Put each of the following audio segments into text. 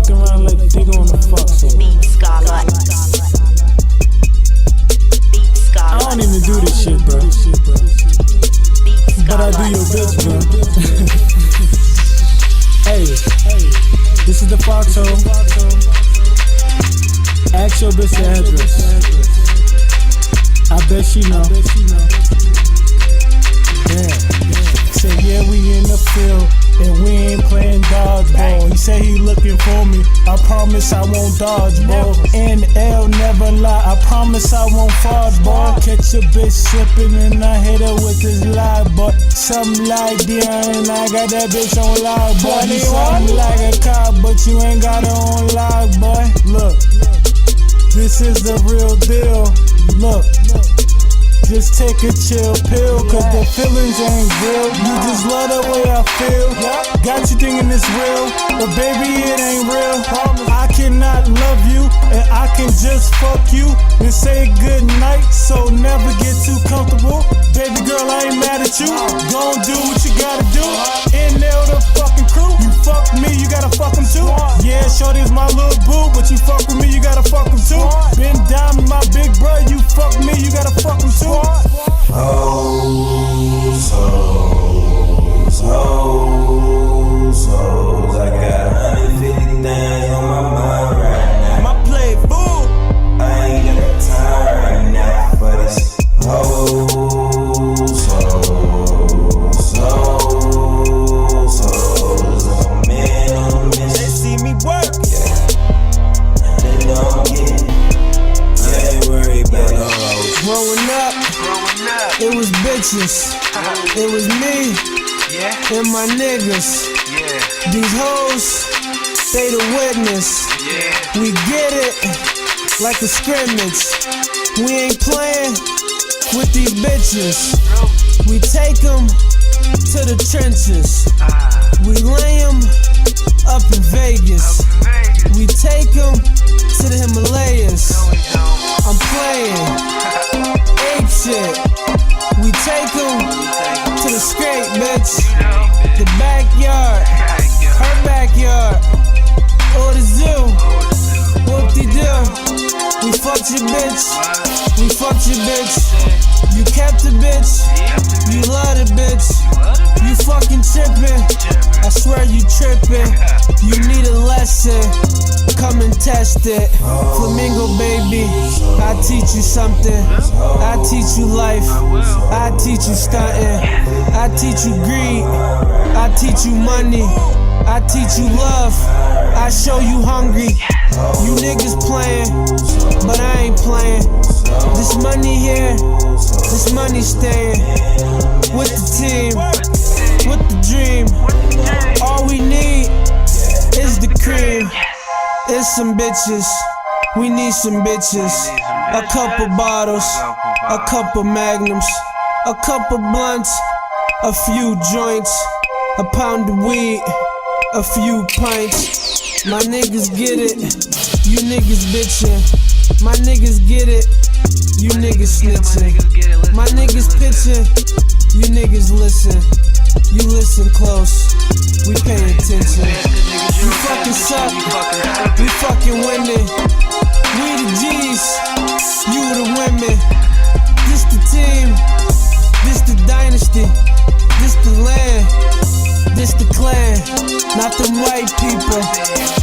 fucking around like they gonna fuck so. Beat scholar. I don't even do this shit, bro. But I do your bitch, bro. Hey, this is the Foxhole. Ask your bitch the address. I bet she know. Yeah. Say yeah, we in the field and we ain't playing dodgeball. He say he looking for me. I promise I won't dodge, bro. NL never lie. I promise I won't fudge, boy. Catch a bitch slipping and I hit her with this live, boy. Something like Dion and I got that bitch on live, boy. You something like a cop, but you ain't got her on live, boy. Look, this is the real deal. Look. Just take a chill pill, cause the feelings ain't real. You just love the way I feel. Got you thinking it's real, but baby it ain't real. I cannot love you, and I can just fuck you and say good night, so never get too comfortable. Baby girl, I ain't mad at you. Gon' do what you gotta do. NL the fucking crew. You fuck me, you gotta fuck him too. Yeah, shorty's my little boo, but you fuck with me, you gotta fuck him too. Been down with my big bro, you fuck me, you gotta fuck him too. Hoes, hoes, hoes, hoes. I got 150 things on my mind right now. My play fool. I ain't got time right now for this. Hoes, hoes, hoes, hoes. I'm a man on a mission. They see me work. Yeah, they know I'm getting. I ain't worried about no hoes. Growing up, it was bitches. It was me and my niggas. These hoes, they the witness. We get it like a scrimmage. We ain't playing with these bitches. We take them to the trenches. We lay them up in Vegas. We take them to the Himalayas. I'm playing ape shit. We take them to the skate, bitch. The backyard, her backyard, or the zoo. Whoop-de-doo. We fucked your bitch. We fucked your bitch. You kept the bitch. You love the bitch. You fucking trippin'. I swear you trippin'. You need a lesson. Come and test it. Flamingo baby, I teach you something. I teach you life. I teach you stunting. I teach you greed. I teach you money. I teach you love. I show you hungry. You niggas playin', but I ain't playin'. This money here, this money stayin'. With the team, with the dream. All we need is the cream. It's some bitches, we need some bitches. A couple bottles, a couple magnums, a couple blunts, a few joints, a pound of weed, a few pints. My niggas get it, you niggas bitchin'. My niggas get it, you niggas snitchin'. My niggas pitchin', you niggas listen. You listen close, we pay attention. You fucking suck, we fucking winning. We the G's, you the women. This the team, this the dynasty, this the land, this the clan. Not them white people,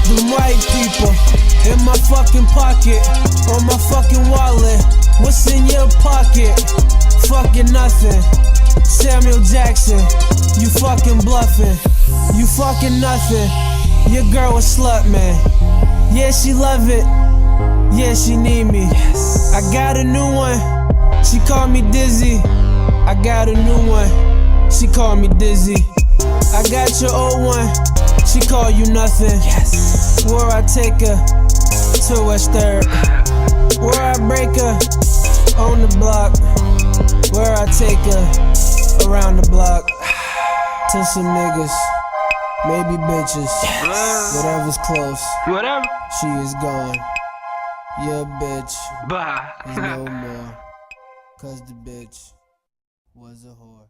them white people. In my fucking pocket, on my fucking wallet. What's in your pocket? Fucking nothing. Samuel Jackson, you fucking bluffing. You fucking nothing. Your girl a slut, man. Yeah, she love it. Yeah, she need me. I got a new one. She call me Dizzy. I got a new one. She call me Dizzy. I got your old one. She call you nothing. Where I take her to West 3rd. Where I break her on the block. Where I take her around the block to some niggas, maybe bitches, whatever's close. Whatever. She is gone. Your bitch Bye. is no more, cause the bitch was a whore.